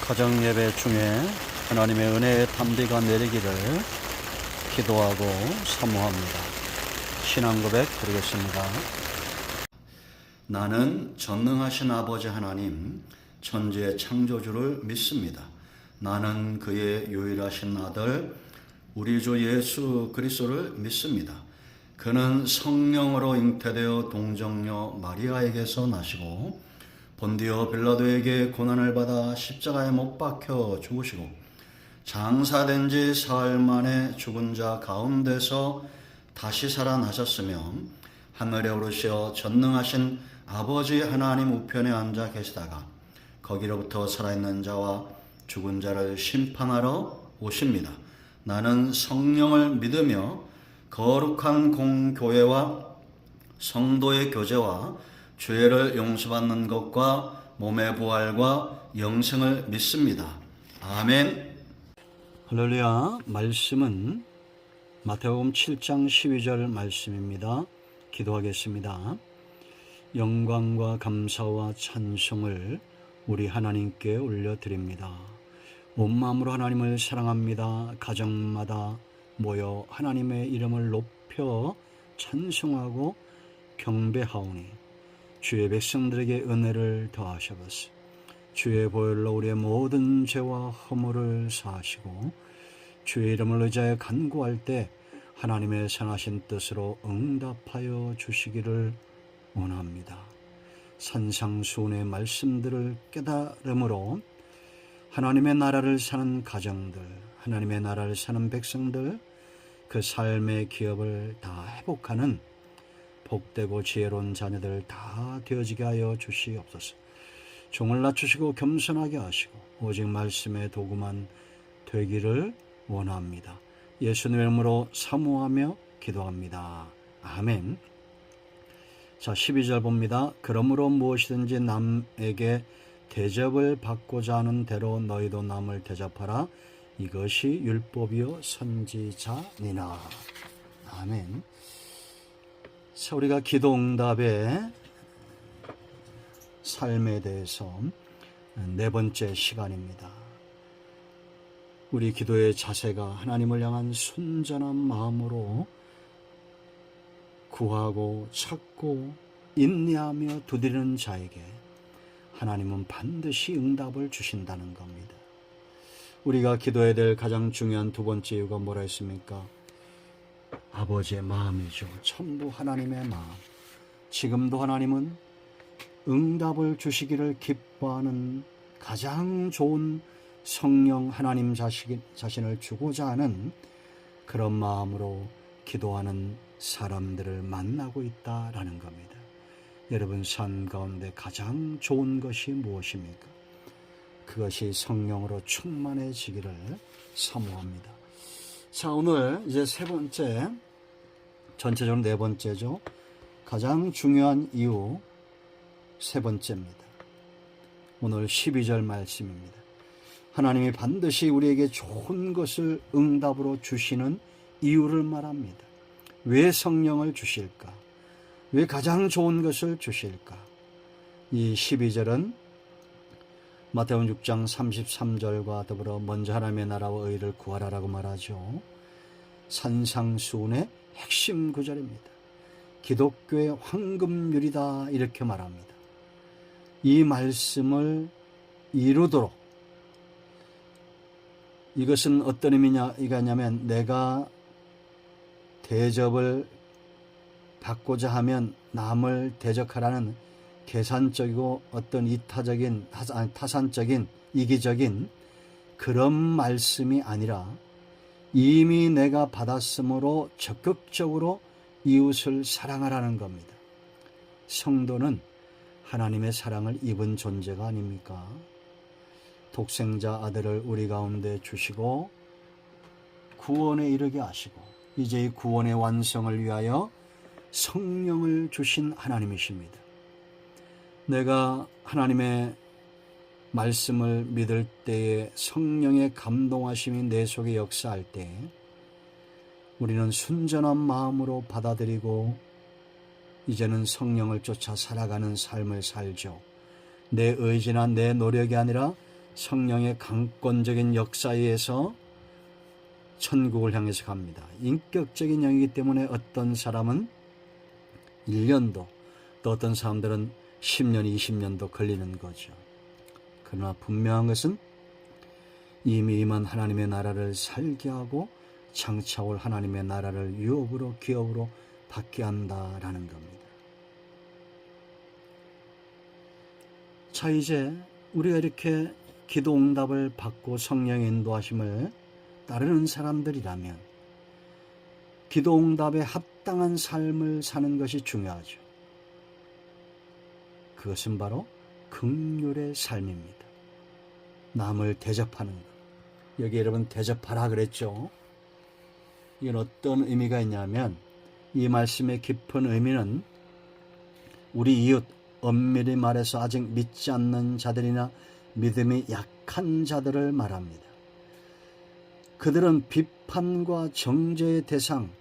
가정 예배 중에 하나님의 은혜의 담비가 내리기를 기도하고 사모합니다. 신앙 고백 드리겠습니다. 나는 전능하신 아버지 하나님, 천지의 창조주를 믿습니다. 나는 그의 유일하신 아들, 우리 주 예수 그리스도를 믿습니다. 그는 성령으로 잉태되어 동정녀 마리아에게서 나시고 본디오 빌라도에게 고난을 받아 십자가에 못 박혀 죽으시고 장사된 지 사흘 만에 죽은 자 가운데서 다시 살아나셨으며 하늘에 오르시어 전능하신 아버지 하나님 우편에 앉아 계시다가 거기로부터 살아있는 자와 죽은 자를 심판하러 오십니다. 나는 성령을 믿으며 거룩한 공교회와 성도의 교제와 죄를 용서받는 것과 몸의 부활과 영생을 믿습니다. 아멘. 할렐루야. 말씀은 마태복음 7장 12절 말씀입니다. 기도하겠습니다. 영광과 감사와 찬송을 우리 하나님께 올려드립니다. 온 마음으로 하나님을 사랑합니다. 가정마다 모여 하나님의 이름을 높여 찬송하고 경배하오니 주의 백성들에게 은혜를 더하셔서 주의 보혈로 우리의 모든 죄와 허물을 사하시고 주의 이름을 의지하여 간구할 때 하나님의 선하신 뜻으로 응답하여 주시기를 원합니다. 산상수훈의 말씀들을 깨달음으로 하나님의 나라를 사는 가정들, 하나님의 나라를 사는 백성들, 그 삶의 기업을 다 회복하는 복되고 지혜로운 자녀들 다 되어지게 하여 주시옵소서. 종을 낮추시고 겸손하게 하시고 오직 말씀의 도구만 되기를 원합니다. 예수님의 이름으로 사모하며 기도합니다. 아멘. 자, 12절 봅니다. 그러므로 무엇이든지 남에게 대접을 받고자 하는 대로 너희도 남을 대접하라. 이것이 율법이요 선지자니라. 아멘. 자, 우리가 기도응답의 삶에 대해서 네 번째 시간입니다. 우리 기도의 자세가 하나님을 향한 순전한 마음으로 구하고 찾고 인내하며 두드리는 자에게 하나님은 반드시 응답을 주신다는 겁니다. 우리가 기도해야 될 가장 중요한 두 번째 이유가 뭐라 했습니까? 아버지의 마음이죠. 전부 하나님의 마음. 지금도 하나님은 응답을 주시기를 기뻐하는 가장 좋은 성령 하나님 자신을 주고자 하는 그런 마음으로 기도하는 사람들을 만나고 있다라는 겁니다. 여러분 삶 가운데 가장 좋은 것이 무엇입니까? 그것이 성령으로 충만해지기를 사모합니다. 자, 오늘 이제 세 번째, 전체적으로 네 번째죠. 가장 중요한 이유 세 번째입니다. 오늘 12절 말씀입니다. 하나님이 반드시 우리에게 좋은 것을 응답으로 주시는 이유를 말합니다. 왜 성령을 주실까? 왜 가장 좋은 것을 주실까? 이 12절은 마태복음 6장 33절과 더불어 먼저 하나님의 나라와 의를 구하라라고 말하죠. 산상수훈의 핵심 구절입니다. 기독교의 황금률이다 이렇게 말합니다. 이 말씀을 이루도록, 이것은 어떤 의미냐면 내가 대접을 받고자 하면 남을 대적하라는 계산적이고 어떤 이타적인, 타산적인, 이기적인 그런 말씀이 아니라 이미 내가 받았으므로 적극적으로 이웃을 사랑하라는 겁니다. 성도는 하나님의 사랑을 입은 존재가 아닙니까? 독생자 아들을 우리 가운데 주시고 구원에 이르게 하시고 이제 이 구원의 완성을 위하여 성령을 주신 하나님이십니다. 내가 하나님의 말씀을 믿을 때에 성령의 감동하심이 내 속에 역사할 때 우리는 순전한 마음으로 받아들이고 이제는 성령을 쫓아 살아가는 삶을 살죠. 내 의지나 내 노력이 아니라 성령의 강권적인 역사에 의해서 천국을 향해서 갑니다. 인격적인 영이기 때문에 어떤 사람은 1년도, 또 어떤 사람들은 10년, 20년도 걸리는 거죠. 그러나 분명한 것은 이미 임한 하나님의 나라를 살게 하고 장차올 하나님의 나라를 유업으로 기업으로 받게 한다라는 겁니다. 자, 이제 우리가 이렇게 기도 응답을 받고 성령의 인도하심을 따르는 사람들이라면 기도 응답에 합당한 삶을 사는 것이 중요하죠. 그것은 바로 긍휼의 삶입니다. 남을 대접하는 것. 여기 여러분 대접하라 그랬죠. 이건 어떤 의미가 있냐면 이 말씀의 깊은 의미는 우리 이웃, 엄밀히 말해서 아직 믿지 않는 자들이나 믿음이 약한 자들을 말합니다. 그들은 비판과 정죄의 대상,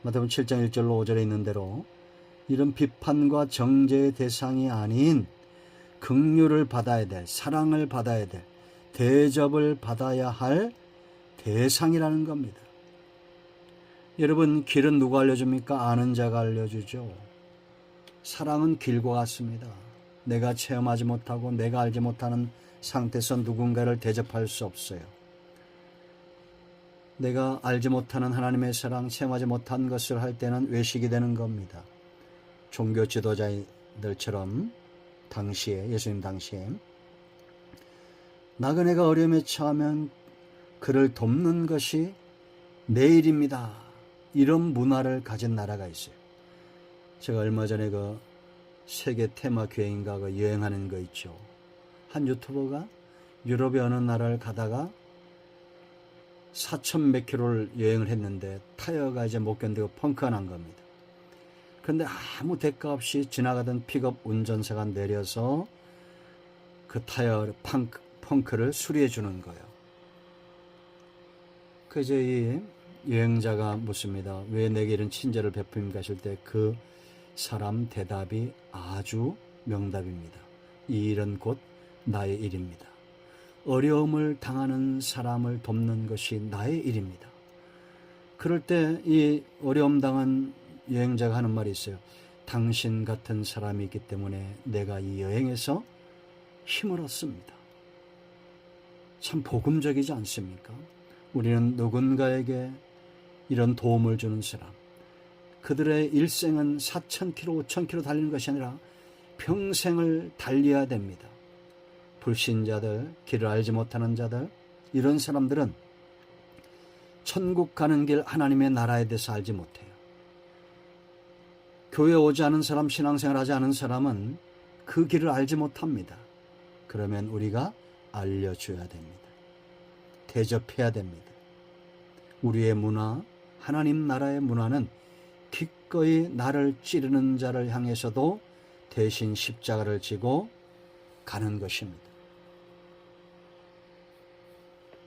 마태복음 7장 1절로 5절에 있는 대로 이런 비판과 정죄의 대상이 아닌 긍휼을 받아야 될, 사랑을 받아야 될, 대접을 받아야 할 대상이라는 겁니다. 여러분, 길은 누가 알려줍니까? 아는 자가 알려주죠. 사랑은 길과 같습니다. 내가 체험하지 못하고 내가 알지 못하는 상태에서 누군가를 대접할 수 없어요. 내가 알지 못하는 하나님의 사랑, 체험하지 못한 것을 할 때는 외식이 되는 겁니다. 종교 지도자들처럼 당시에, 예수님 당시에 나그네가 어려움에 처하면 그를 돕는 것이 내 일입니다. 이런 문화를 가진 나라가 있어요. 제가 얼마 전에 그 세계 테마 교회인가 그 여행하는 거 있죠. 한 유튜버가 유럽의 어느 나라를 가다가 4,100 킬로를 여행을 했는데 타이어가 이제 못 견디고 펑크가 난 겁니다. 그런데 아무 대가 없이 지나가던 픽업 운전사가 내려서 그 타이어 펑크를 수리해 주는 거예요. 그 이제 이 여행자가 묻습니다. 왜 내게 이런 친절을 베풉니까? 하실 때 그 사람 대답이 아주 명답입니다. 이 일은 곧 나의 일입니다. 어려움을 당하는 사람을 돕는 것이 나의 일입니다. 그럴 때 이 어려움 당한 여행자가 하는 말이 있어요. 당신 같은 사람이 있기 때문에 내가 이 여행에서 힘을 얻습니다. 참 복음적이지 않습니까? 우리는 누군가에게 이런 도움을 주는 사람, 그들의 일생은 4,000km, 5,000km 달리는 것이 아니라 평생을 달려야 됩니다. 불신자들, 길을 알지 못하는 자들, 이런 사람들은 천국 가는 길, 하나님의 나라에 대해서 알지 못해요. 교회 오지 않은 사람, 신앙생활 하지 않은 사람은 그 길을 알지 못합니다. 그러면 우리가 알려줘야 됩니다. 대접해야 됩니다. 우리의 문화, 하나님 나라의 문화는 기꺼이 나를 찌르는 자를 향해서도 대신 십자가를 지고 가는 것입니다.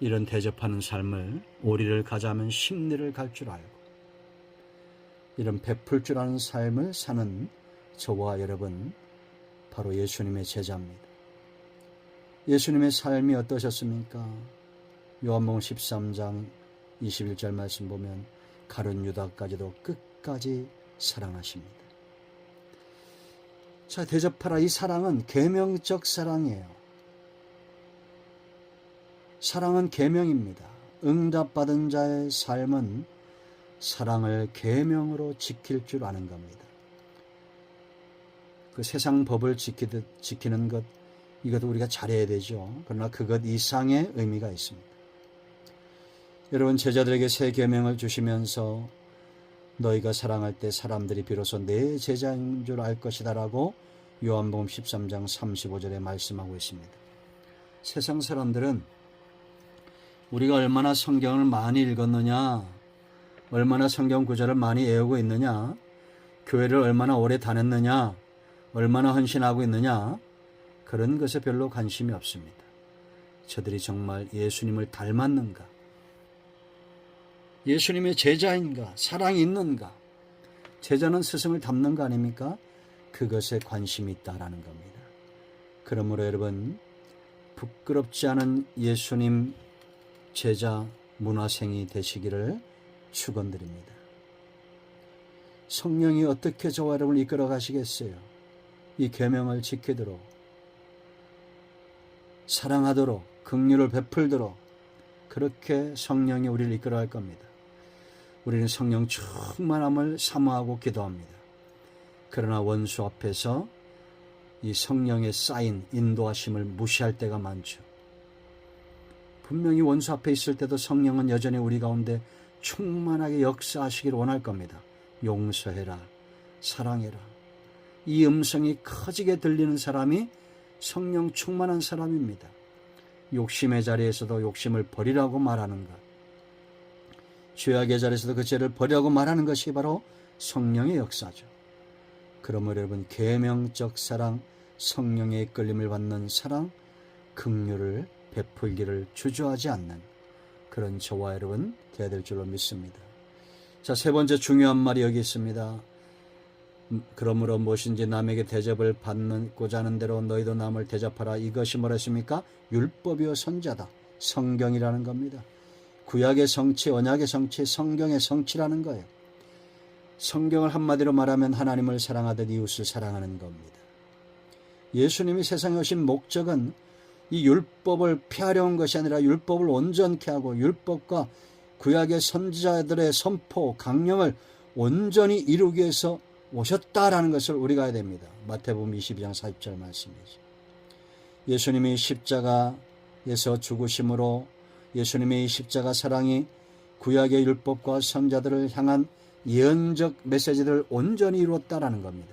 이런 대접하는 삶을, 오리를 가자면 십리를 갈 줄 알고 이런 베풀 줄 아는 삶을 사는 저와 여러분, 바로 예수님의 제자입니다. 예수님의 삶이 어떠셨습니까? 요한복음 13장 21절 말씀 보면 가룟 유다까지도 끝까지 사랑하십니다. 자, 대접하라. 이 사랑은 계명적 사랑이에요. 사랑은 계명입니다. 응답받은 자의 삶은 사랑을 계명으로 지킬 줄 아는 겁니다. 그 세상 법을 지키는 것, 이것도 우리가 잘해야 되죠. 그러나 그것 이상의 의미가 있습니다. 여러분, 제자들에게 새 계명을 주시면서 너희가 사랑할 때 사람들이 비로소 내 제자인 줄 알 것이다 라고 요한복음 13장 35절에 말씀하고 있습니다. 세상 사람들은 우리가 얼마나 성경을 많이 읽었느냐, 얼마나 성경 구절을 많이 외우고 있느냐, 교회를 얼마나 오래 다녔느냐, 얼마나 헌신하고 있느냐, 그런 것에 별로 관심이 없습니다. 저들이 정말 예수님을 닮았는가, 예수님의 제자인가, 사랑이 있는가, 제자는 스승을 닮는 거 아닙니까? 그것에 관심이 있다라는 겁니다. 그러므로 여러분, 부끄럽지 않은 예수님 제자 문화생이 되시기를 축원드립니다. 성령이 어떻게 저와 여러분을 이끌어 가시겠어요? 이 계명을 지키도록, 사랑하도록, 긍휼을 베풀도록 그렇게 성령이 우리를 이끌어 갈 겁니다. 우리는 성령 충만함을 사모하고 기도합니다. 그러나 원수 앞에서 이 성령의 쌓인 인도하심을 무시할 때가 많죠. 분명히 원수 앞에 있을 때도 성령은 여전히 우리 가운데 충만하게 역사하시기를 원할 겁니다. 용서해라, 사랑해라. 이 음성이 커지게 들리는 사람이 성령 충만한 사람입니다. 욕심의 자리에서도 욕심을 버리라고 말하는 것, 죄악의 자리에서도 그 죄를 버리라고 말하는 것이 바로 성령의 역사죠. 그러므로 여러분, 계명적 사랑, 성령의 이끌림을 받는 사랑, 긍휼을 베풀기를 주저하지 않는 그런 저와 여러분 되어야 될 줄로 믿습니다. 자, 세 번째 중요한 말이 여기 있습니다. 그러므로 무엇인지 남에게 대접을 받고자 하는 대로 너희도 남을 대접하라. 이것이 뭐라 했습니까? 율법이요 선자다. 성경이라는 겁니다. 구약의 성취, 언약의 성취, 성경의 성취라는 거예요. 성경을 한마디로 말하면 하나님을 사랑하듯 이웃을 사랑하는 겁니다. 예수님이 세상에 오신 목적은 이 율법을 폐하려는 것이 아니라 율법을 온전케 하고 율법과 구약의 선지자들의 선포, 강령을 온전히 이루기 위해서 오셨다라는 것을 우리가 알아야 됩니다. 마태복음 22장 40절 말씀이죠. 예수님이 십자가에서 죽으심으로 예수님의 십자가 사랑이 구약의 율법과 선자들을 향한 예언적 메시지를 온전히 이루었다라는 겁니다.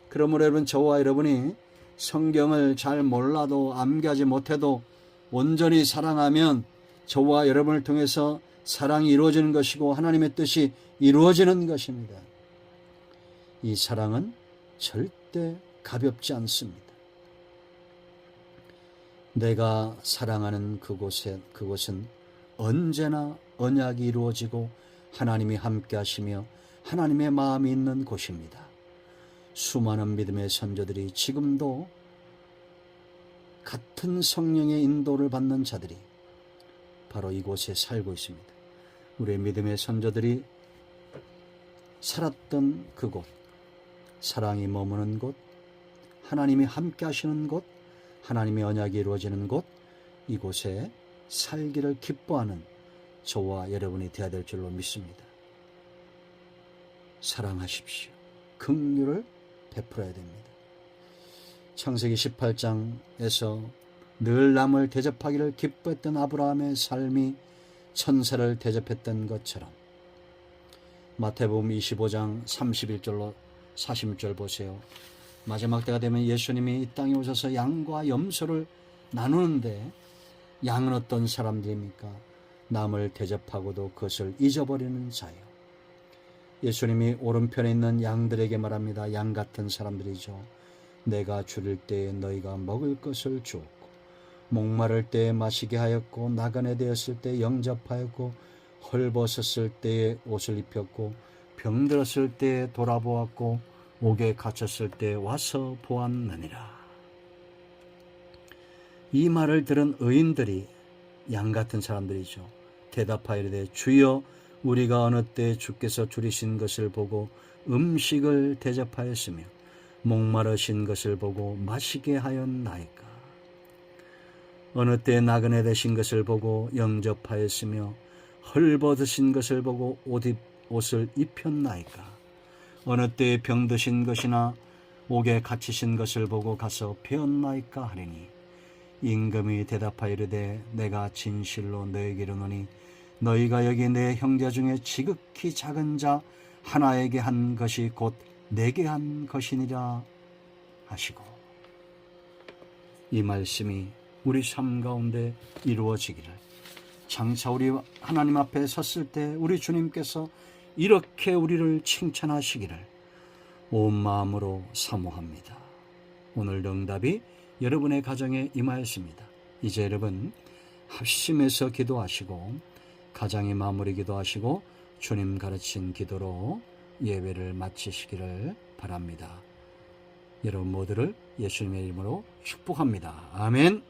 그러므로 여러분, 저와 여러분이 성경을 잘 몰라도 암기하지 못해도 온전히 사랑하면 저와 여러분을 통해서 사랑이 이루어지는 것이고 하나님의 뜻이 이루어지는 것입니다. 이 사랑은 절대 가볍지 않습니다. 내가 사랑하는 그곳은 언제나 언약이 이루어지고 하나님이 함께 하시며 하나님의 마음이 있는 곳입니다. 수많은 믿음의 선조들이 지금도 같은 성령의 인도를 받는 자들이 바로 이곳에 살고 있습니다. 우리의 믿음의 선조들이 살았던 그곳, 사랑이 머무는 곳, 하나님이 함께 하시는 곳, 하나님의 언약이 이루어지는 곳, 이곳에 살기를 기뻐하는 저와 여러분이 되어야 될 줄로 믿습니다. 사랑하십시오. 긍휼을 베풀어야 됩니다. 창세기 18장에서 늘 남을 대접하기를 기뻐했던 아브라함의 삶이 천사를 대접했던 것처럼 마태복음 25장 31절로 40절 보세요. 마지막 때가 되면 예수님이 이 땅에 오셔서 양과 염소를 나누는데 양은 어떤 사람들입니까? 남을 대접하고도 그것을 잊어버리는 자예요. 예수님이 오른편에 있는 양들에게 말합니다. 양 같은 사람들이죠. 내가 줄일 때에 너희가 먹을 것을 주었고 목마를 때에 마시게 하였고 나그네 되었을 때 영접하였고 헐벗었을 때에 옷을 입혔고 병들었을 때에 돌아보았고 옥에 갇혔을 때 와서 보았느니라. 이 말을 들은 의인들이 양 같은 사람들이죠. 대답하여 이르되 주여 우리가 어느 때 주께서 줄이신 것을 보고 음식을 대접하였으며 목마르신 것을 보고 마시게 하였나이까. 어느 때 나그네 되신 것을 보고 영접하였으며 헐벗으신 것을 보고 옷을 입혔나이까. 어느 때 병드신 것이나 옥에 갇히신 것을 보고 가서 배웠나이까 하리니 임금이 대답하여 이르되 내가 진실로 너에게 이르노니 너희가 여기 내 형제 중에 지극히 작은 자 하나에게 한 것이 곧 내게 한 것이니라 하시고, 이 말씀이 우리 삶 가운데 이루어지기를, 장차 우리 하나님 앞에 섰을 때 우리 주님께서 이렇게 우리를 칭찬하시기를 온 마음으로 사모합니다. 오늘 응답이 여러분의 가정에 임하였습니다. 이제 여러분 합심해서 기도하시고 가정의 마무리 기도하시고 주님 가르친 기도로 예배를 마치시기를 바랍니다. 여러분 모두를 예수님의 이름으로 축복합니다. 아멘.